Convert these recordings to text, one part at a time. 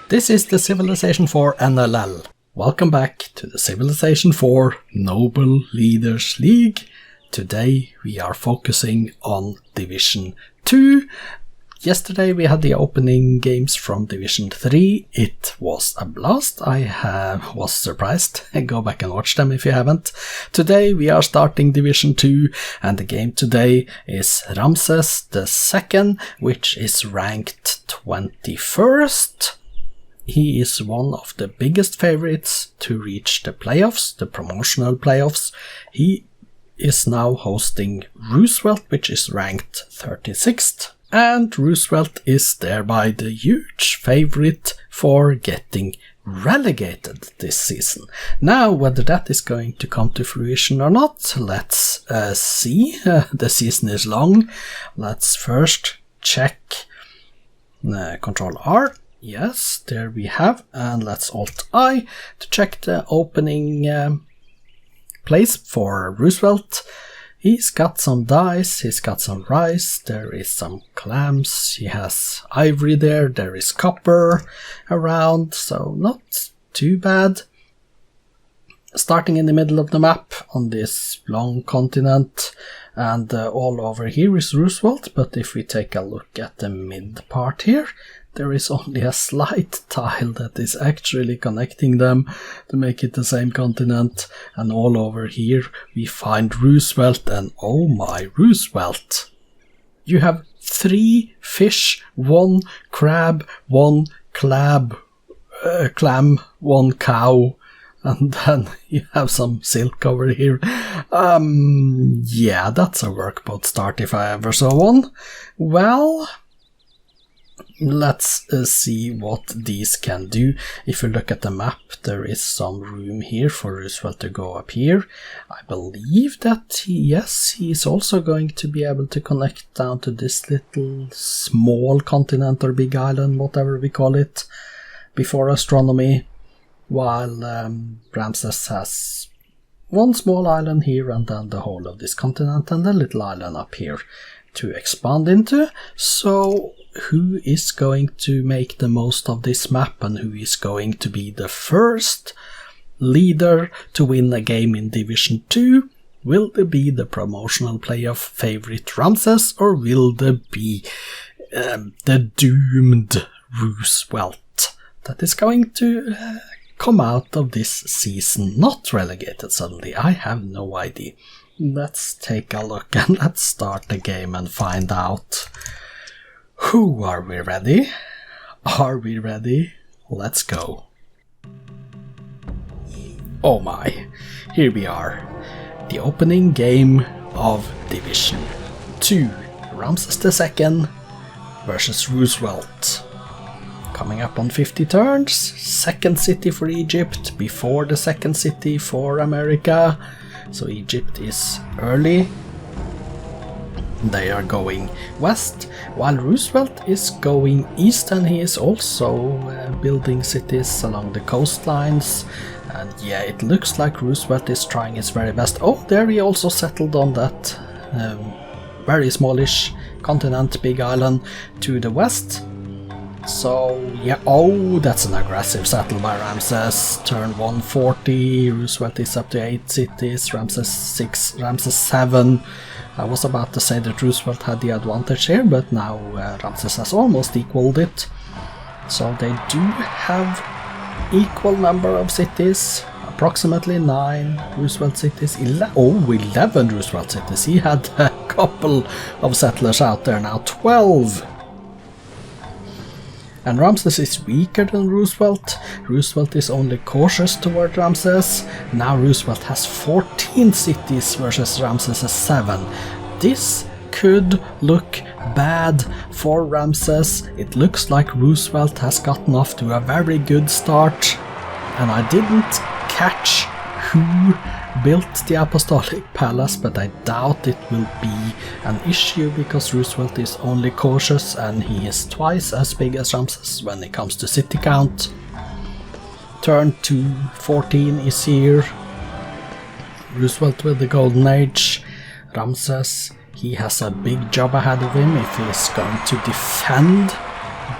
This is the Civilization 4 NLL. Welcome back to the Civilization 4 Noble Leaders League. Today we are focusing on Division 2. Yesterday we had the opening games from Division 3. It was a blast. I was surprised. Go back and watch them if you haven't. Today we are starting Division 2 and the game today is Ramesses II, which is ranked 21st. He is one of the biggest favorites to reach the playoffs, the promotional playoffs. He is now hosting Roosevelt, which is ranked 36th. And Roosevelt is thereby the huge favorite for getting relegated this season. Now, whether that is going to come to fruition or not, let's see. The season is long. Let's first check Control R. Yes, there we have. And let's Alt I to check the opening place for Roosevelt. He's got some dice, he's got some rice, there is some clams, he has ivory there, there is copper around, so not too bad. Starting in the middle of the map on this long continent, and all over here is Roosevelt, but if we take a look at the mid part here, there is only a slight tile that is actually connecting them to make it the same continent, and all over here we find Roosevelt, and oh my, Roosevelt! You have 3 fish, 1 crab, 1 clam, 1 cow, and then you have some silk over here. Yeah, that's a workboat start if I ever saw one. Well, let's see what these can do. If you look at the map, there is some room here for Roosevelt to go up here. I believe that he's also going to be able to connect down to this little small continent or big island, whatever we call it, before astronomy, while Ramesses has one small island here and then the whole of this continent and a little island up here to expand into. So who is going to make the most of this map and who is going to be the first leader to win a game in Division 2? Will there be the promotional playoff favorite Ramesses, or will there be the doomed Roosevelt that is going to come out of this season not relegated suddenly? I have no idea. Let's take a look and let's start the game and find out. Who are we ready? Are we ready? Let's go. Oh my, here we are. The opening game of Division 2. Ramesses II versus Roosevelt. Coming up on 50 turns. Second city for Egypt before the second city for America. So Egypt is early. They are going west, while Roosevelt is going east, and he is also building cities along the coastlines. And yeah, it looks like Roosevelt is trying his very best. Oh, there he also settled on that very smallish continent, big island to the west. So yeah, oh, that's an aggressive settle by Ramesses. Turn 140, Roosevelt is up to 8 cities, Ramesses 6, Ramesses 7. I was about to say that Roosevelt had the advantage here, but now Ramesses has almost equaled it. So they do have equal number of cities, approximately 9 Roosevelt cities, 11 Roosevelt cities. He had a couple of settlers out there now, 12. And Ramesses is weaker than Roosevelt. Roosevelt is only cautious toward Ramesses. Now Roosevelt has 14 cities versus Ramesses' 7. This could look bad for Ramesses. It looks like Roosevelt has gotten off to a very good start. And I didn't catch who built the Apostolic Palace, but I doubt it will be an issue because Roosevelt is only cautious and he is twice as big as Ramesses when it comes to city count. Turn 214 is here. Roosevelt with the Golden Age. Ramesses, he has a big job ahead of him if he is going to defend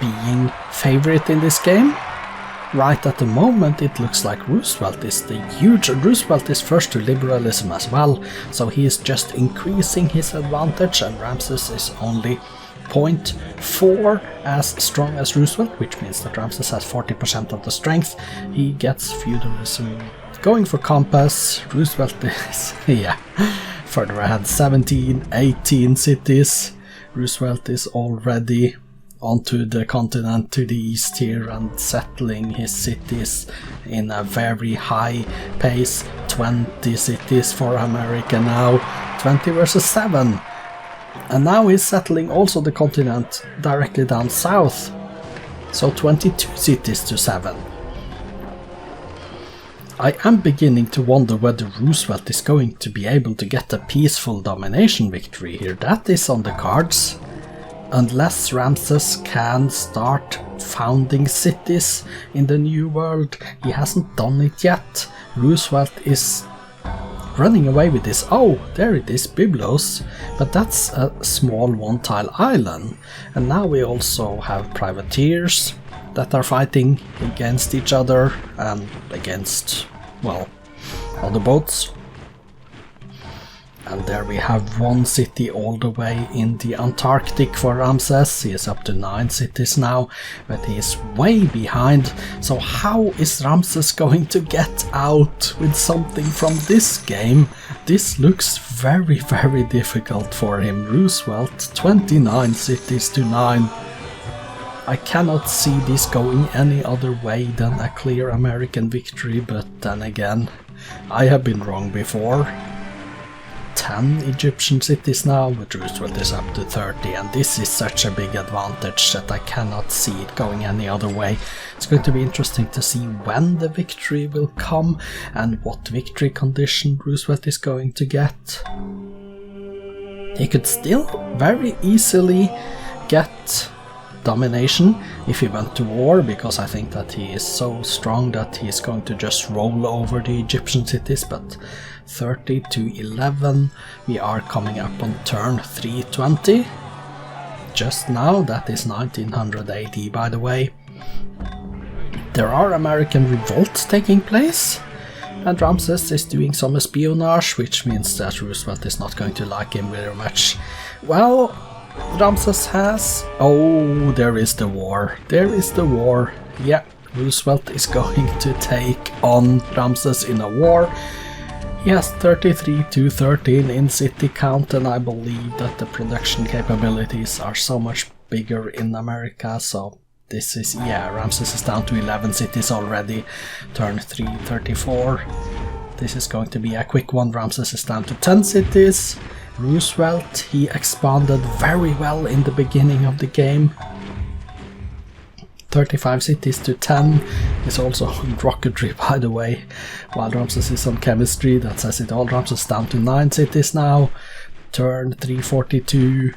being favorite in this game. right at the moment it looks like Roosevelt is the huge. Roosevelt is first to liberalism as well, so he is just increasing his advantage, and Ramesses is only 0.4 as strong as Roosevelt, which means that Ramesses has 40% of the strength. He gets feudalism going for compass. Roosevelt is, yeah, further ahead, 17, 18 cities. Roosevelt is already onto the continent to the east here and settling his cities in a very high pace. 20 cities for America now, 20 versus 7. And now he's settling also the continent directly down south, so 22 cities to 7. I am beginning to wonder whether Roosevelt is going to be able to get a peaceful domination victory here. That is on the cards. Unless Ramesses can start founding cities in the New World. He hasn't done it yet. Roosevelt is running away with this. Oh, there it is, Byblos. But that's a small one-tile island. And now we also have privateers that are fighting against each other and against, well, other boats. And there we have one city all the way in the Antarctic for Ramesses. He is up to 9 cities now, but he is way behind. So how is Ramesses going to get out with something from this game? This looks very, very difficult for him. Roosevelt, 29 cities to 9. I cannot see this going any other way than a clear American victory, but then again, I have been wrong before. 10 Egyptian cities now, but Roosevelt is up to 30, and this is such a big advantage that I cannot see it going any other way. It's going to be interesting to see when the victory will come and what victory condition Roosevelt is going to get. He could still very easily get domination if he went to war, because I think that he is so strong that he is going to just roll over the Egyptian cities, but 30 to 11, we are coming up on turn 320. Just now, that is 1900 AD by the way. There are American revolts taking place, and Ramesses is doing some espionage, which means that Roosevelt is not going to like him very much. Well, Ramesses has... oh, there is the war. There is the war. Yeah, Roosevelt is going to take on Ramesses in a war. He has 33 to 13 in city count, and I believe that the production capabilities are so much bigger in America, so this is... yeah, Ramesses is down to 11 cities already. Turn 334. This is going to be a quick one. Ramesses is down to 10 cities. Roosevelt, he expanded very well in the beginning of the game. 35 cities to 10. He's also on rocketry, by the way, while Ramesses is on chemistry. That says it all. Ramesses down to 9 cities now. Turn 342.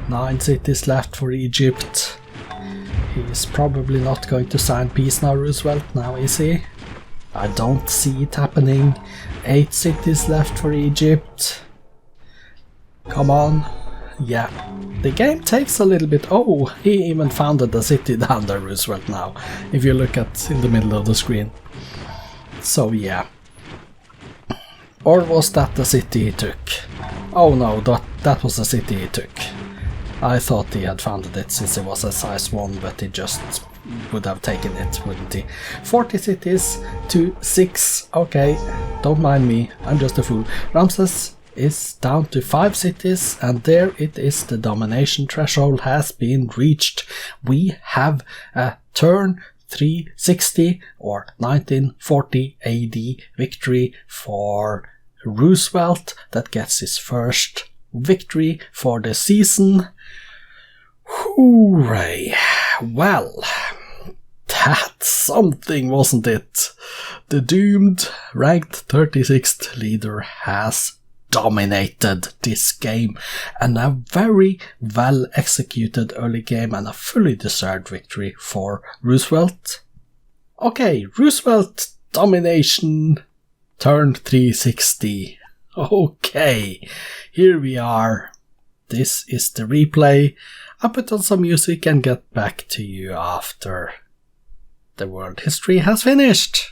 9 cities left for Egypt. He's probably not going to sign peace now, Roosevelt, now is he? I don't see it happening. 8 cities left for Egypt. Come on. Yeah, the game takes a little bit. Oh, he even founded a city down there, Roosevelt, now, if you look at in the middle of the screen. So yeah. Or was that the city he took? Oh no, that was the city he took. I thought he had founded it since it was a size 1, but he just would have taken it, wouldn't he? 40 cities to 6. Okay, don't mind me, I'm just a fool. Ramesses is down to 5 cities, and there it is. The domination threshold has been reached. We have a turn 360 or 1940 AD victory for Roosevelt. That gets his first victory for the season. Hooray! Well, that's something, wasn't it? The doomed ranked 36th leader has dominated this game, and a very well executed early game and a fully deserved victory for Roosevelt. Okay, Roosevelt domination, turn 360. Okay, here we are. This is the replay. I'll put on some music and get back to you after. the world history has finished.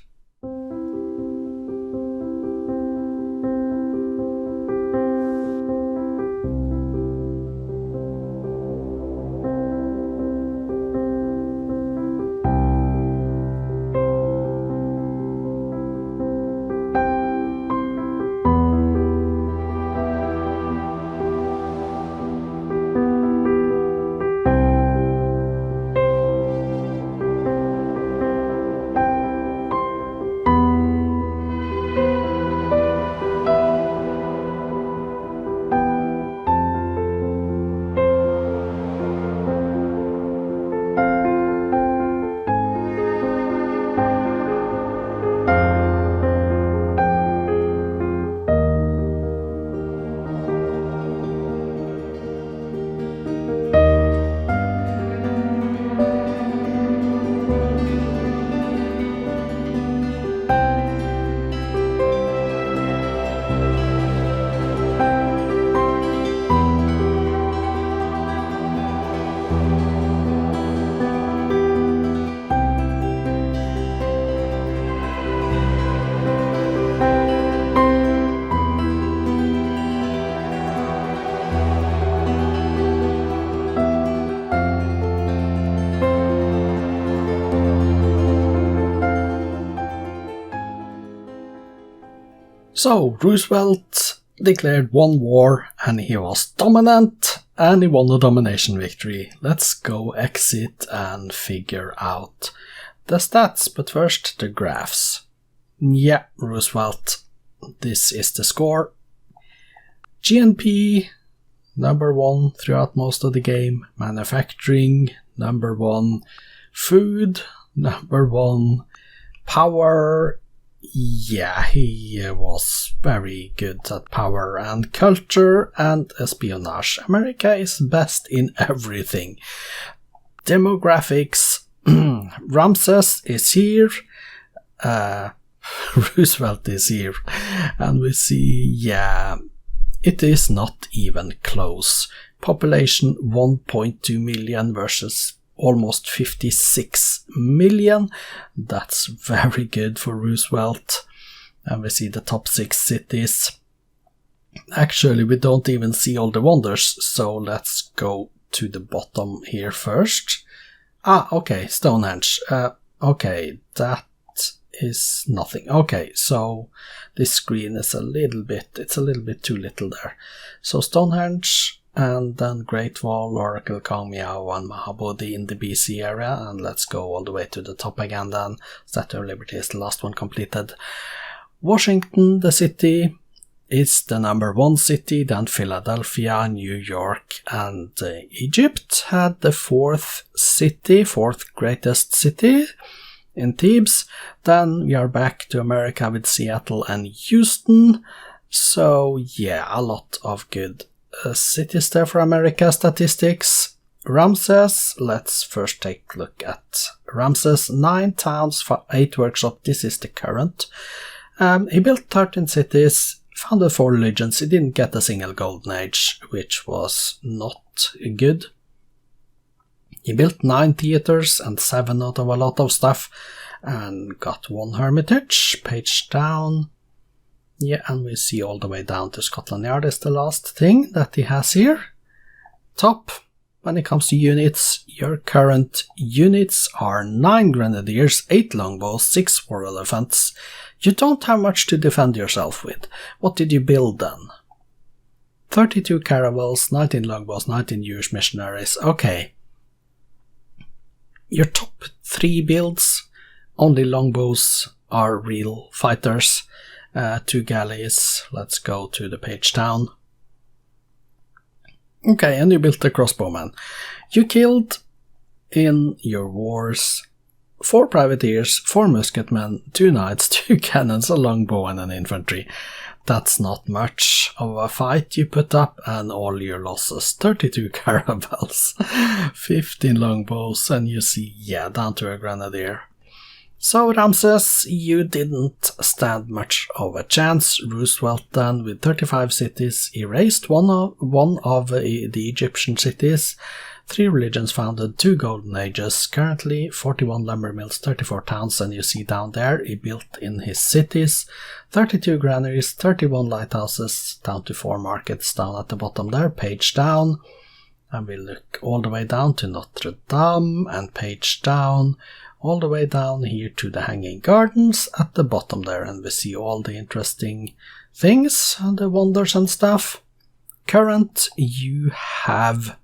So, Roosevelt declared one war and he was dominant and he won a domination victory. Let's go exit and figure out the stats, but first the graphs. Yeah, Roosevelt, this is the score. GNP, number 1 throughout most of the game. Manufacturing, number 1. Food, number 1. Power, yeah, he was very good at power and culture and espionage. America is best in everything. Demographics, Ramesses is here, Roosevelt is here, and we see, yeah, it is not even close. Population 1.2 million versus almost 56 million. That's very good for Roosevelt. And we see the top 6 cities. Actually, we don't even see all the wonders, so let's go to the bottom here first. Okay, Stonehenge. Okay, that is nothing. Okay, so this screen is it's a little bit too little there. So Stonehenge, and then Great Wall, Oracle, Kong Miao, and Mahabodhi in the BC area, and let's go all the way to the top again then. Statue of Liberty is the last one completed. Washington, the city, is the number 1 city, then Philadelphia, New York, and Egypt had the 4th greatest city in Thebes. Then we are back to America with Seattle and Houston. So yeah, a lot of good cities there for America statistics. Ramesses, let's first take a look at Ramesses. 9 towns for 8 workshops, this is the current. He built 13 cities, founded 4 religions. He didn't get a single golden age, which was not good. He built 9 theaters and 7 out of a lot of stuff, and got 1 hermitage. Page down. Yeah, and we see all the way down to Scotland Yard is the last thing that he has here. Top, when it comes to units, your current units are 9 grenadiers, 8 longbows, 6 war elephants. You don't have much to defend yourself with. What did you build then? 32 caravels, 19 longbows, 19 Jewish missionaries. Okay. Your top 3 builds, only longbows are real fighters. 2 galleys. Let's go to the page down. Okay, and you built a crossbowman. You killed in your wars 4 privateers, 4 musketmen, 2 knights, 2 cannons, a longbow, and an infantry. That's not much of a fight you put up, and all your losses. 32 caravels, 15 longbows, and you see, yeah, down to a grenadier. So Ramesses, you didn't stand much of a chance. Roosevelt then, with 35 cities, erased one of the Egyptian cities. 3 religions founded, 2 golden ages, currently 41 lumber mills, 34 towns, and you see down there he built in his cities 32 granaries, 31 lighthouses, down to 4 markets down at the bottom there, page down, and we look all the way down to Notre Dame, and page down, all the way down here to the Hanging Gardens at the bottom there, and we see all the interesting things and the wonders and stuff. Current, you have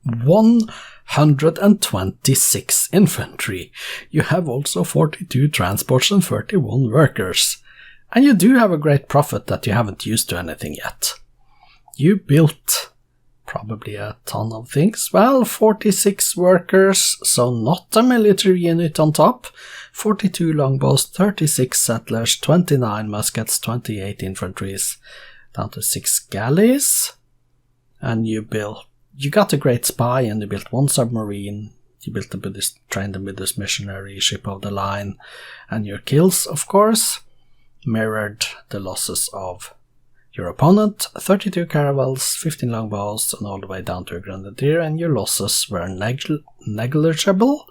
126 infantry. You have also 42 transports and 31 workers. And you do have a great profit that you haven't used to anything yet. You built probably a ton of things. Well, 46 workers, so not a military unit on top. 42 longbows, 36 settlers, 29 muskets, 28 infantries, down to 6 galleys. And you got a great spy, and you built 1 submarine, you built trained the Buddhist missionary ship of the line, and your kills, of course, mirrored the losses of your opponent. 32 caravels, 15 longbows, and all the way down to a grenadier, and your losses were negligible.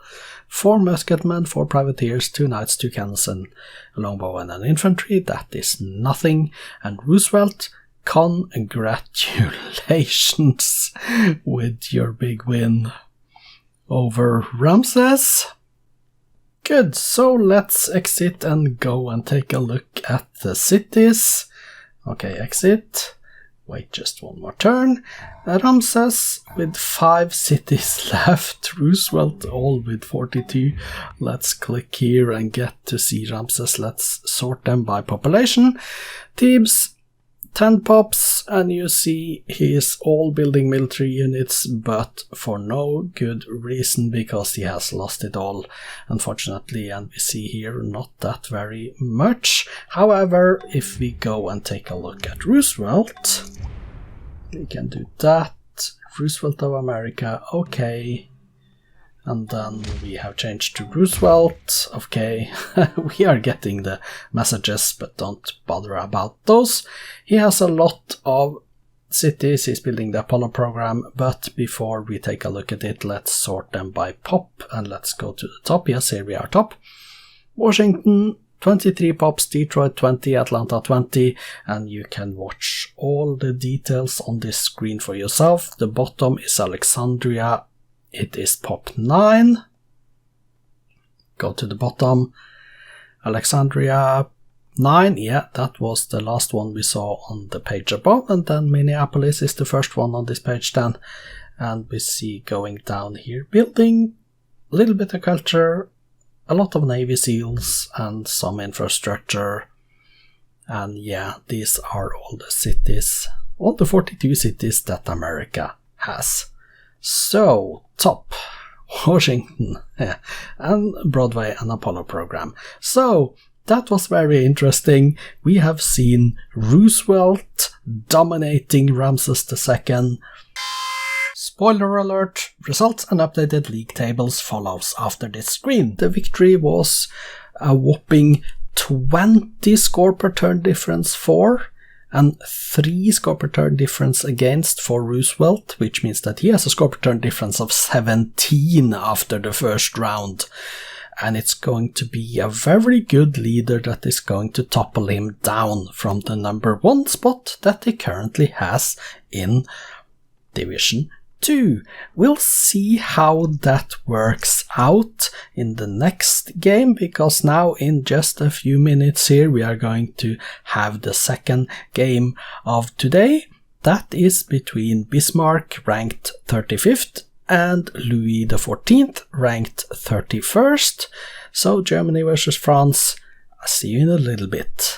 4 musketmen, 4 privateers, 2 knights, 2 cannons, and a longbow and an infantry. That is nothing. And Roosevelt, congratulations with your big win over Ramesses. Good, so let's exit and go and take a look at the cities. Okay, exit. Wait just one more turn. Ramesses with 5 cities left. Roosevelt all with 42. Let's click here and get to see Ramesses. Let's sort them by population. Thebes, 10 pops, and you see he is all building military units, but for no good reason, because he has lost it all, unfortunately, and we see here not that very much. However, if we go and take a look at Roosevelt, we can do that. Roosevelt of America, okay. And then we have changed to Roosevelt, okay. We are getting the messages, but don't bother about those. He has a lot of cities, he's building the Apollo program, but before we take a look at it, let's sort them by pop, and let's go to the top. Yes, here we are top. Washington, 23 pops, Detroit 20, Atlanta 20, and you can watch all the details on this screen for yourself. The bottom is Alexandria. It is pop 9. Go to the bottom. Alexandria 9. Yeah, that was the last one we saw on the page above. And then Minneapolis is the first one on this page then. And we see going down here, building a little bit of culture, a lot of Navy SEALs, and some infrastructure. And yeah, these are all the cities, all the 42 cities that America has. So, top, Washington, yeah, and Broadway and Apollo program. So, that was very interesting. We have seen Roosevelt dominating Ramesses II. Spoiler alert, results and updated league tables follows after this screen. The victory was a whopping 20 score per turn difference for, and 3 score per turn difference against for Roosevelt, which means that he has a score per turn difference of 17 after the first round. And it's going to be a very good leader that is going to topple him down from the number 1 spot that he currently has in Division 2. We'll see how that works out in the next game, because now in just a few minutes here we are going to have the second game of today. That is between Bismarck, ranked 35th, and Louis XIV, ranked 31st. So Germany versus France. I'll see you in a little bit.